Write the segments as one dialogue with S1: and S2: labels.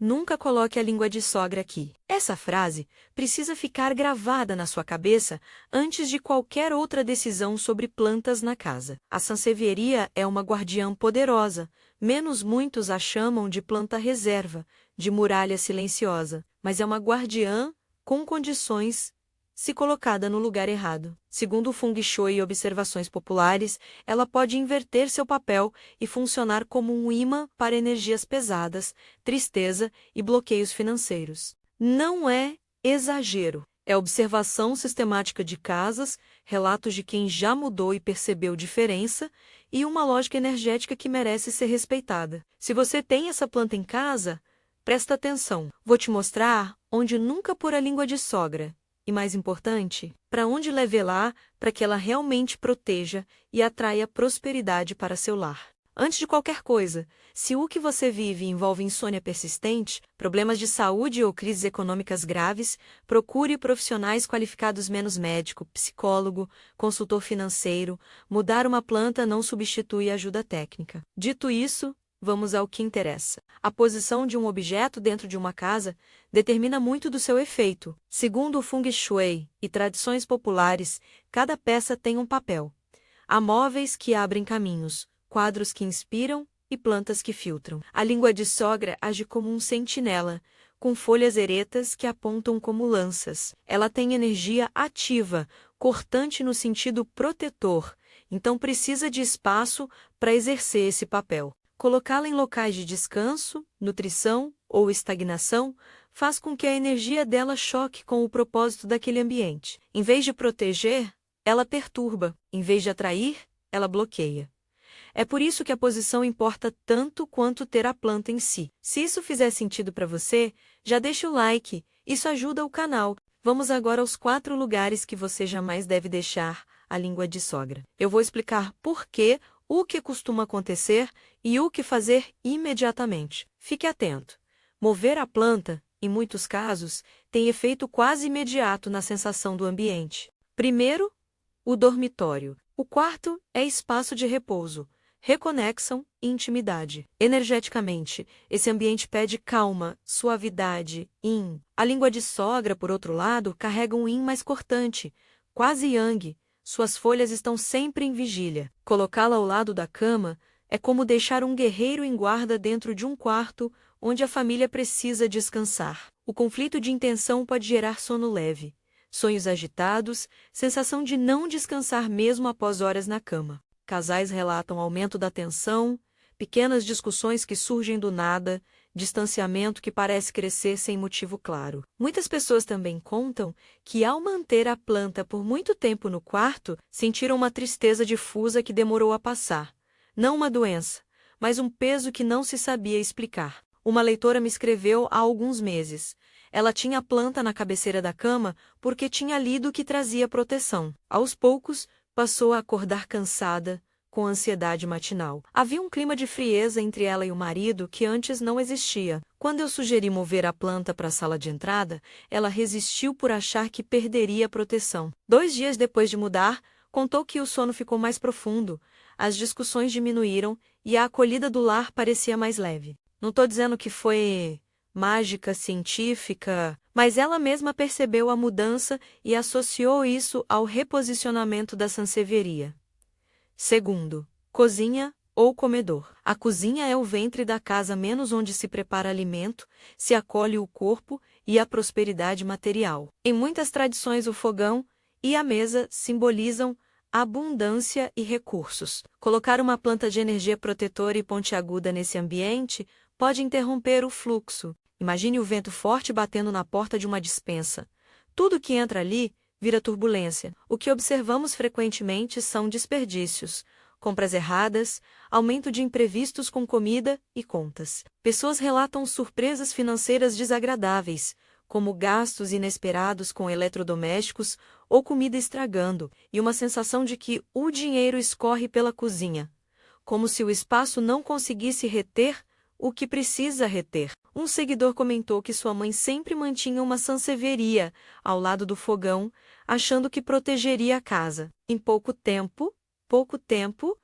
S1: Nunca coloque a língua de sogra aqui. Essa frase precisa ficar gravada na sua cabeça antes de qualquer outra decisão sobre plantas na casa. A sansevieria é uma guardiã poderosa, menos muitos a chamam de planta reserva, de muralha silenciosa, mas é uma guardiã com condições se colocada no lugar errado. Segundo o Feng Shui e observações populares, ela pode inverter seu papel e funcionar como um imã para energias pesadas, tristeza e bloqueios financeiros. Não é exagero. É observação sistemática de casas, relatos de quem já mudou e percebeu diferença, e uma lógica energética que merece ser respeitada. Se você tem essa planta em casa, presta atenção. Vou te mostrar onde nunca pôr a língua de sogra. E mais importante, para onde levá-la para que ela realmente proteja e atraia prosperidade para seu lar. Antes de qualquer coisa, se o que você vive envolve insônia persistente, problemas de saúde ou crises econômicas graves, procure profissionais qualificados menos médico, psicólogo, consultor financeiro. Mudar uma planta não substitui ajuda técnica. Dito isso, vamos ao que interessa. A posição de um objeto dentro de uma casa determina muito do seu efeito. Segundo o Feng Shui e tradições populares, cada peça tem um papel. Há móveis que abrem caminhos, quadros que inspiram e plantas que filtram. A língua de sogra age como um sentinela, com folhas eretas que apontam como lanças. Ela tem energia ativa, cortante no sentido protetor, então precisa de espaço para exercer esse papel. Colocá-la em locais de descanso, nutrição ou estagnação faz com que a energia dela choque com o propósito daquele ambiente. Em vez de proteger, ela perturba. Em vez de atrair, ela bloqueia. É por isso que a posição importa tanto quanto ter a planta em si. Se isso fizer sentido para você, já deixa o like, isso ajuda o canal. Vamos agora aos 4 lugares que você jamais deve deixar a língua de sogra. Eu vou explicar por quê, o que costuma acontecer e o que fazer imediatamente. Fique atento. Mover a planta, em muitos casos, tem efeito quase imediato na sensação do ambiente. Primeiro, o dormitório. O quarto é espaço de repouso, reconexão e intimidade. Energeticamente, esse ambiente pede calma, suavidade, yin. A língua de sogra, por outro lado, carrega um yin mais cortante, quase yang. Suas folhas estão sempre em vigília. Colocá-la ao lado da cama é como deixar um guerreiro em guarda dentro de um quarto onde a família precisa descansar. O conflito de intenção pode gerar sono leve, sonhos agitados, sensação de não descansar mesmo após horas na cama. Casais relatam aumento da tensão, pequenas discussões que surgem do nada, distanciamento que parece crescer sem motivo claro. Muitas pessoas também contam que, ao manter a planta por muito tempo no quarto, sentiram uma tristeza difusa que demorou a passar. Não uma doença, mas um peso que não se sabia explicar. Uma leitora me escreveu há alguns meses. Ela tinha a planta na cabeceira da cama porque tinha lido que trazia proteção. Aos poucos, passou a acordar cansada, com ansiedade matinal. Havia um clima de frieza entre ela e o marido que antes não existia. Quando eu sugeri mover a planta para a sala de entrada, ela resistiu por achar que perderia a proteção. 2 dias depois de mudar, contou que o sono ficou mais profundo, as discussões diminuíram e a acolhida do lar parecia mais leve. Não estou dizendo que foi mágica científica, mas ela mesma percebeu a mudança e associou isso ao reposicionamento da sansevieria. Segundo, cozinha ou comedor. A cozinha é o ventre da casa menos onde se prepara alimento, se acolhe o corpo e a prosperidade material. Em muitas tradições o fogão e a mesa simbolizam abundância e recursos. Colocar uma planta de energia protetora e pontiaguda nesse ambiente pode interromper o fluxo. Imagine o vento forte batendo na porta de uma despensa. Tudo que entra ali vira turbulência. O que observamos frequentemente são desperdícios, compras erradas, aumento de imprevistos com comida e contas. Pessoas relatam surpresas financeiras desagradáveis, como gastos inesperados com eletrodomésticos ou comida estragando, e uma sensação de que o dinheiro escorre pela cozinha, como se o espaço não conseguisse reter o que precisa reter. Um seguidor comentou que sua mãe sempre mantinha uma sansevieria ao lado do fogão, achando que protegeria a casa. Em pouco tempo,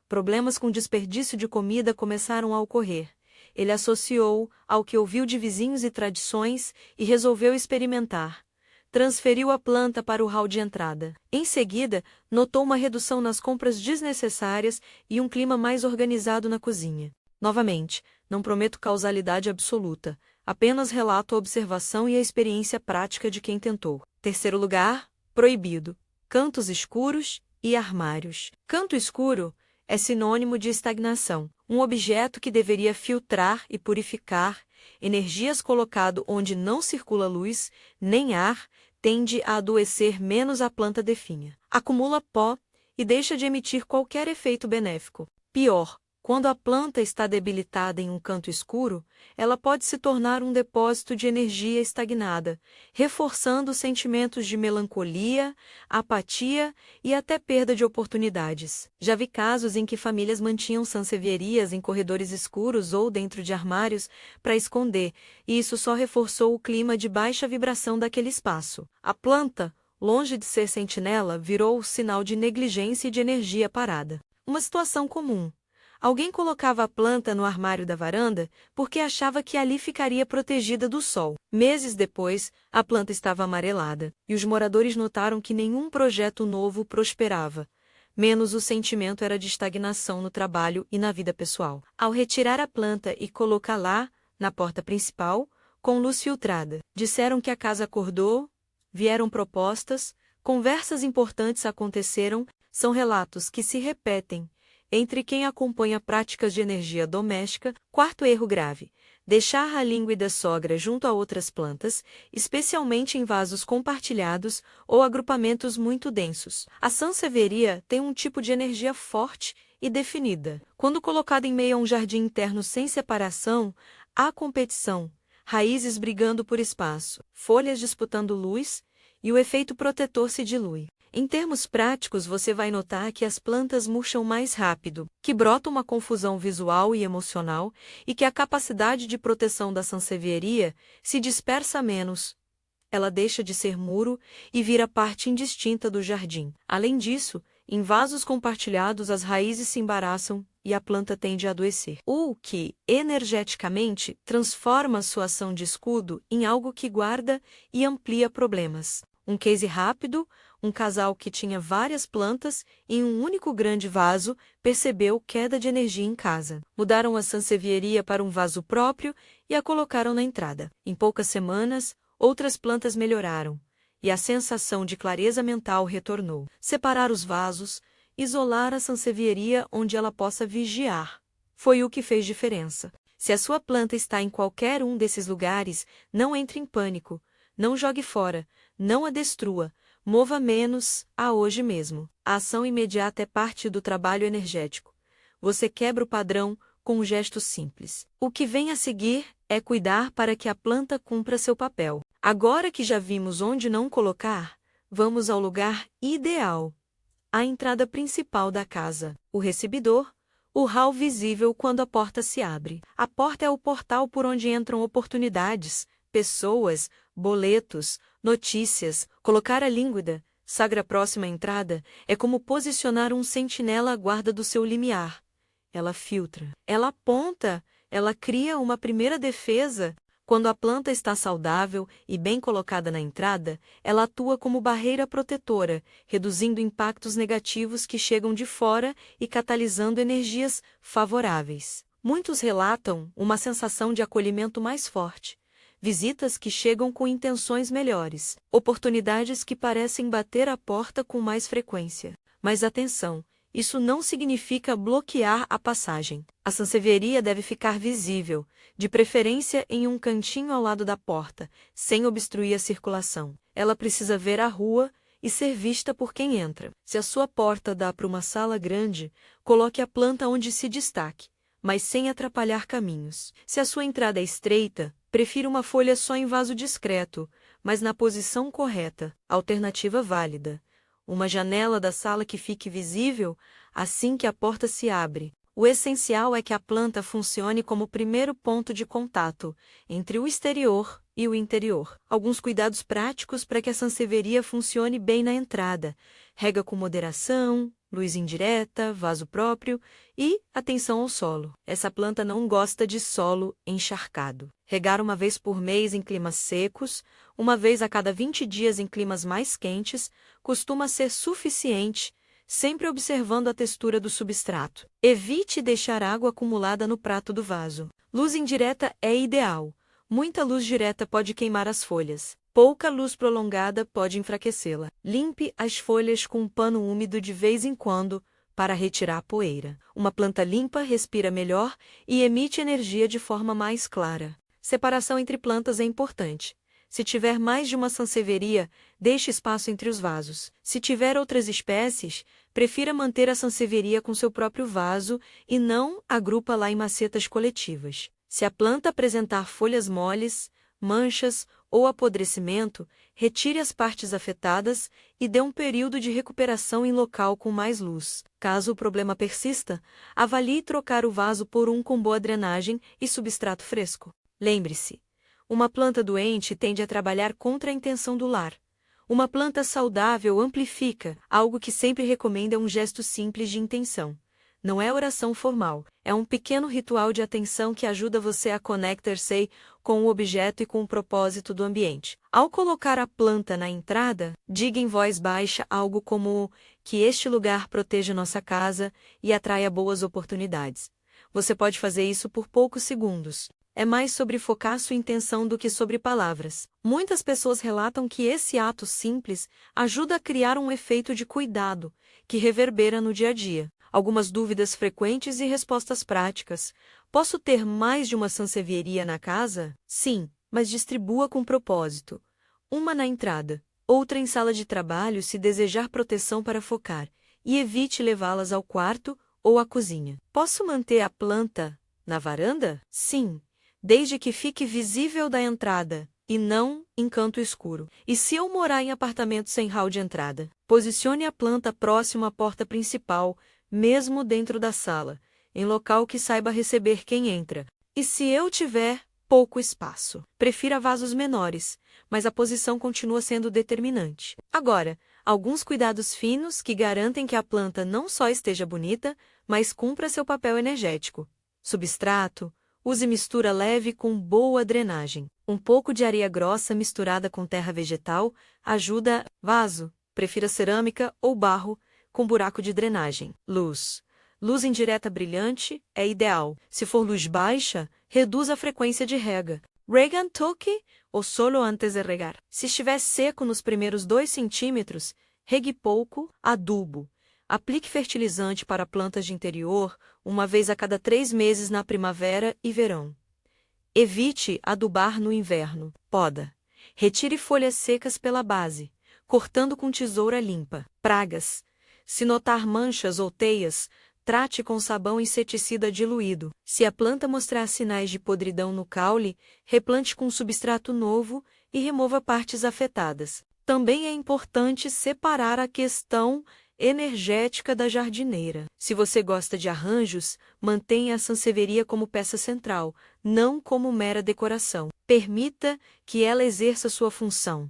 S1: problemas com desperdício de comida começaram a ocorrer. Ele associou ao que ouviu de vizinhos e tradições e resolveu experimentar. Transferiu a planta para o hall de entrada. Em seguida, notou uma redução nas compras desnecessárias e um clima mais organizado na cozinha. Novamente, não prometo causalidade absoluta, apenas relato a observação e a experiência prática de quem tentou. Terceiro lugar, proibido: cantos escuros e armários. Canto escuro é sinônimo de estagnação. Um objeto que deveria filtrar e purificar energias colocado onde não circula luz nem ar tende a adoecer menos a planta definha. Acumula pó e deixa de emitir qualquer efeito benéfico. Pior, quando a planta está debilitada em um canto escuro, ela pode se tornar um depósito de energia estagnada, reforçando sentimentos de melancolia, apatia e até perda de oportunidades. Já vi casos em que famílias mantinham sansevierias em corredores escuros ou dentro de armários para esconder, e isso só reforçou o clima de baixa vibração daquele espaço. A planta, longe de ser sentinela, virou sinal de negligência e de energia parada. Uma situação comum. Alguém colocava a planta no armário da varanda porque achava que ali ficaria protegida do sol. Meses depois, a planta estava amarelada, e os moradores notaram que nenhum projeto novo prosperava. Menos o sentimento era de estagnação no trabalho e na vida pessoal. Ao retirar a planta e colocá-la na porta principal, com luz filtrada, disseram que a casa acordou, vieram propostas, conversas importantes aconteceram, são relatos que se repetem entre quem acompanha práticas de energia doméstica. Quarto erro grave: deixar a línguida sogra junto a outras plantas, especialmente em vasos compartilhados ou agrupamentos muito densos. A sansevieria tem um tipo de energia forte e definida. Quando colocada em meio a um jardim interno sem separação, há competição, raízes brigando por espaço, folhas disputando luz, e o efeito protetor se dilui. Em termos práticos, você vai notar que as plantas murcham mais rápido, que brota uma confusão visual e emocional e que a capacidade de proteção da sansevieria se dispersa menos. Ela deixa de ser muro e vira parte indistinta do jardim. Além disso, em vasos compartilhados as raízes se embaraçam e a planta tende a adoecer. O que, energeticamente, transforma sua ação de escudo em algo que guarda e amplia problemas. Um case rápido: um casal que tinha várias plantas em um único grande vaso percebeu queda de energia em casa. Mudaram a sansevieria para um vaso próprio e a colocaram na entrada. Em poucas semanas, outras plantas melhoraram, e a sensação de clareza mental retornou. Separar os vasos, isolar a sansevieria onde ela possa vigiar, foi o que fez diferença. Se a sua planta está em qualquer um desses lugares, não entre em pânico, não jogue fora, não a destrua, mova menos a hoje mesmo. A ação imediata é parte do trabalho energético. Você quebra o padrão com um gesto simples. O que vem a seguir é cuidar para que a planta cumpra seu papel. Agora que já vimos onde não colocar, vamos ao lugar ideal: a entrada principal da casa, o recebidor, o hall visível quando a porta se abre. A porta é o portal por onde entram oportunidades, pessoas, boletos, notícias. Colocar a línguida, sagra próxima à entrada, é como posicionar um sentinela à guarda do seu limiar. Ela filtra, ela aponta, ela cria uma primeira defesa. Quando a planta está saudável e bem colocada na entrada, ela atua como barreira protetora, reduzindo impactos negativos que chegam de fora e catalisando energias favoráveis. Muitos relatam uma sensação de acolhimento mais forte, visitas que chegam com intenções melhores, oportunidades que parecem bater à porta com mais frequência. Mas atenção, isso não significa bloquear a passagem. A sansevieria deve ficar visível, de preferência em um cantinho ao lado da porta, sem obstruir a circulação. Ela precisa ver a rua e ser vista por quem entra. Se a sua porta dá para uma sala grande, coloque a planta onde se destaque, mas sem atrapalhar caminhos. Se a sua entrada é estreita, prefira uma folha só em vaso discreto, mas na posição correta. Alternativa válida: uma janela da sala que fique visível assim que a porta se abre. O essencial é que a planta funcione como primeiro ponto de contato entre o exterior e o interior. Alguns cuidados práticos para que a sansevieria funcione bem na entrada: rega com moderação, luz indireta, vaso próprio e atenção ao solo. Essa planta não gosta de solo encharcado. Regar uma vez por mês em climas secos, uma vez a cada 20 dias em climas mais quentes, costuma ser suficiente, sempre observando a textura do substrato. Evite deixar água acumulada no prato do vaso. Luz indireta é ideal. Muita luz direta pode queimar as folhas. Pouca luz prolongada pode enfraquecê-la. Limpe as folhas com um pano úmido de vez em quando para retirar a poeira. Uma planta limpa respira melhor e emite energia de forma mais clara. Separação entre plantas é importante. Se tiver mais de uma sansevieria, deixe espaço entre os vasos. Se tiver outras espécies, prefira manter a sansevieria com seu próprio vaso e não agrupa-la em macetas coletivas. Se a planta apresentar folhas moles, manchas ou apodrecimento, retire as partes afetadas e dê um período de recuperação em local com mais luz. Caso o problema persista, avalie trocar o vaso por um com boa drenagem e substrato fresco. Lembre-se, uma planta doente tende a trabalhar contra a intenção do lar. Uma planta saudável amplifica. Algo que sempre recomendo é um gesto simples de intenção. Não é oração formal, é um pequeno ritual de atenção que ajuda você a conectar-se com o objeto e com o propósito do ambiente. Ao colocar a planta na entrada, diga em voz baixa algo como que este lugar proteja nossa casa e atraia boas oportunidades. Você pode fazer isso por poucos segundos. É mais sobre focar sua intenção do que sobre palavras. Muitas pessoas relatam que esse ato simples ajuda a criar um efeito de cuidado, que reverbera no dia a dia. Algumas dúvidas frequentes e respostas práticas. Posso ter mais de uma sansevieria na casa? Sim, mas distribua com propósito. Uma na entrada, outra em sala de trabalho se desejar proteção para focar, e evite levá-las ao quarto ou à cozinha. Posso manter a planta na varanda? Sim, desde que fique visível da entrada e não em canto escuro. E se eu morar em apartamento sem hall de entrada? Posicione a planta próximo à porta principal, mesmo dentro da sala, em local que saiba receber quem entra. E se eu tiver pouco espaço? Prefira vasos menores, mas a posição continua sendo determinante. Agora, alguns cuidados finos que garantem que a planta não só esteja bonita, mas cumpra seu papel energético. Substrato. Use mistura leve com boa drenagem. Um pouco de areia grossa misturada com terra vegetal ajuda. Vaso. Prefira cerâmica ou barro, com buraco de drenagem. Luz. Luz indireta brilhante é ideal. Se for luz baixa, reduza a frequência de rega. Rega en toque ou solo antes de regar. Se estiver seco nos primeiros 2 centímetros, regue pouco. Adubo. Aplique fertilizante para plantas de interior uma vez a cada 3 meses na primavera e verão. Evite adubar no inverno. Poda. Retire folhas secas pela base, cortando com tesoura limpa. Pragas. Se notar manchas ou teias, trate com sabão inseticida diluído. Se a planta mostrar sinais de podridão no caule, replante com substrato novo e remova partes afetadas. Também é importante separar a questão energética da jardineira. Se você gosta de arranjos, mantenha a sansevieria como peça central, não como mera decoração. Permita que ela exerça sua função.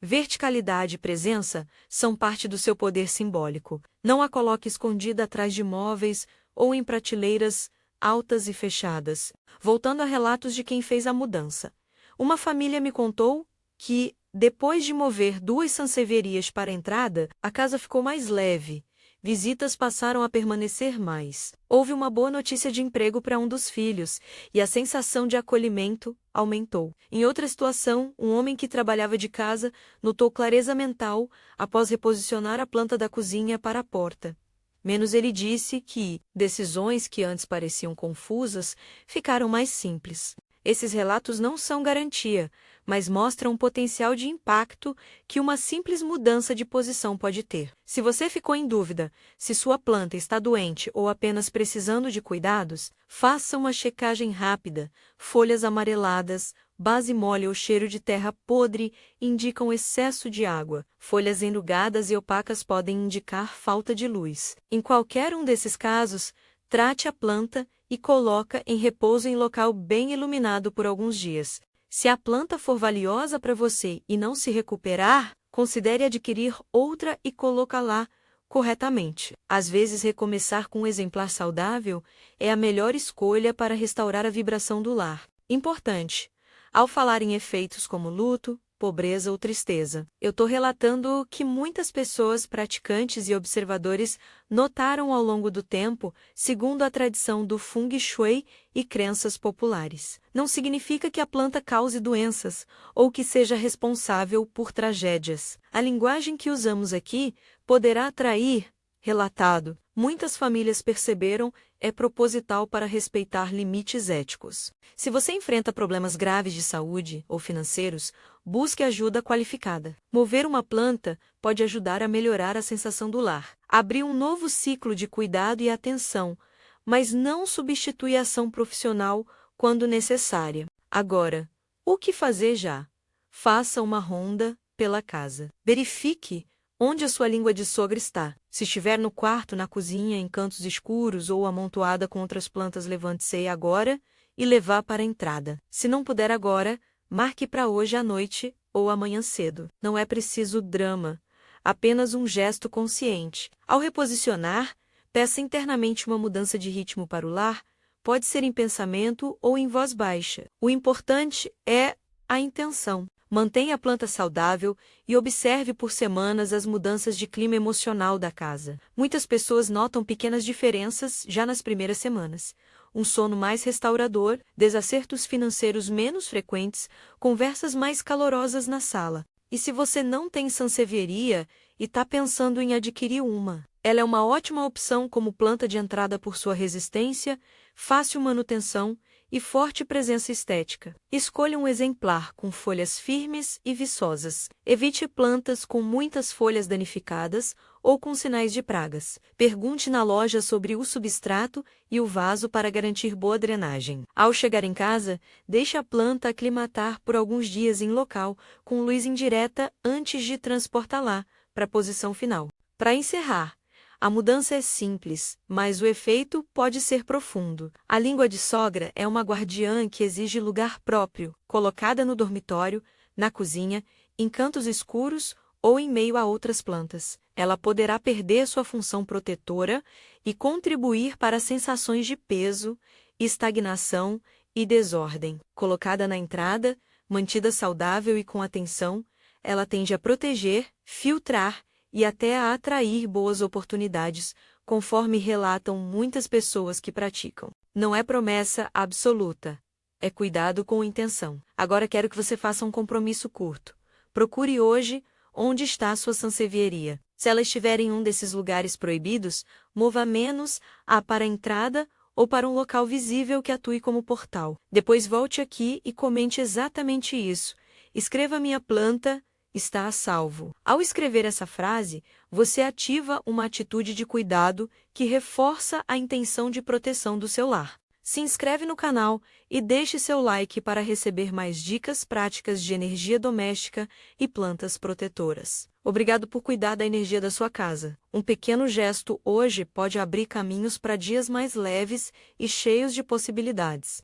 S1: Verticalidade e presença são parte do seu poder simbólico. Não a coloque escondida atrás de móveis ou em prateleiras altas e fechadas. Voltando a relatos de quem fez a mudança. Uma família me contou que, depois de mover 2 sansevierias para a entrada, a casa ficou mais leve. Visitas passaram a permanecer mais. Houve uma boa notícia de emprego para um dos filhos, e a sensação de acolhimento aumentou. Em outra situação, um homem que trabalhava de casa notou clareza mental após reposicionar a planta da cozinha para a porta. Menos ele disse que decisões que antes pareciam confusas ficaram mais simples. Esses relatos não são garantia, mas mostram o potencial de impacto que uma simples mudança de posição pode ter. Se você ficou em dúvida se sua planta está doente ou apenas precisando de cuidados, faça uma checagem rápida. Folhas amareladas, base mole ou cheiro de terra podre indicam excesso de água. Folhas enrugadas e opacas podem indicar falta de luz. Em qualquer um desses casos, trate a planta e coloque em repouso em local bem iluminado por alguns dias. Se a planta for valiosa para você e não se recuperar, considere adquirir outra e colocá-la corretamente. Às vezes, recomeçar com um exemplar saudável é a melhor escolha para restaurar a vibração do lar. Importante: ao falar em efeitos como luto, pobreza ou tristeza, eu estou relatando que muitas pessoas praticantes e observadores notaram ao longo do tempo, segundo a tradição do Feng Shui e crenças populares. Não significa que a planta cause doenças ou que seja responsável por tragédias. A linguagem que usamos aqui poderá atrair, relatado, muitas famílias perceberam, é proposital para respeitar limites éticos. Se você enfrenta problemas graves de saúde ou financeiros, busque ajuda qualificada. Mover uma planta pode ajudar a melhorar a sensação do lar, abrir um novo ciclo de cuidado e atenção, mas não substitui a ação profissional quando necessária. Agora, o que fazer já? Faça uma ronda pela casa. Verifique onde a sua língua de sogra está. Se estiver no quarto, na cozinha, em cantos escuros ou amontoada com outras plantas, levante-se agora e levá para a entrada. Se não puder agora, marque para hoje à noite ou amanhã cedo. Não é preciso drama, apenas um gesto consciente. Ao reposicionar, peça internamente uma mudança de ritmo para o lar, pode ser em pensamento ou em voz baixa. O importante é a intenção. Mantenha a planta saudável e observe por semanas as mudanças de clima emocional da casa. Muitas pessoas notam pequenas diferenças já nas primeiras semanas. Um sono mais restaurador, desacertos financeiros menos frequentes, conversas mais calorosas na sala. E se você não tem sansevieria e está pensando em adquirir uma, ela é uma ótima opção como planta de entrada por sua resistência, fácil manutenção e forte presença estética. Escolha um exemplar com folhas firmes e viçosas. Evite plantas com muitas folhas danificadas ou com sinais de pragas. Pergunte na loja sobre o substrato e o vaso para garantir boa drenagem. Ao chegar em casa, deixe a planta aclimatar por alguns dias em local com luz indireta antes de transportá-la para a posição final. Para encerrar, a mudança é simples, mas o efeito pode ser profundo. A língua de sogra é uma guardiã que exige lugar próprio, colocada no dormitório, na cozinha, em cantos escuros ou em meio a outras plantas. Ela poderá perder sua função protetora e contribuir para sensações de peso, estagnação e desordem. Colocada na entrada, mantida saudável e com atenção, ela tende a proteger, filtrar e até a atrair boas oportunidades, conforme relatam muitas pessoas que praticam. Não é promessa absoluta, é cuidado com intenção. Agora quero que você faça um compromisso curto. Procure hoje onde está a sua sansevieria. Se ela estiver em um desses lugares proibidos, mova menos-a para a entrada ou para um local visível que atue como portal. Depois volte aqui e comente exatamente isso. Escreva: minha planta está a salvo. Ao escrever essa frase, você ativa uma atitude de cuidado que reforça a intenção de proteção do seu lar. Se inscreve no canal e deixe seu like para receber mais dicas práticas de energia doméstica e plantas protetoras. Obrigado por cuidar da energia da sua casa. Um pequeno gesto hoje pode abrir caminhos para dias mais leves e cheios de possibilidades.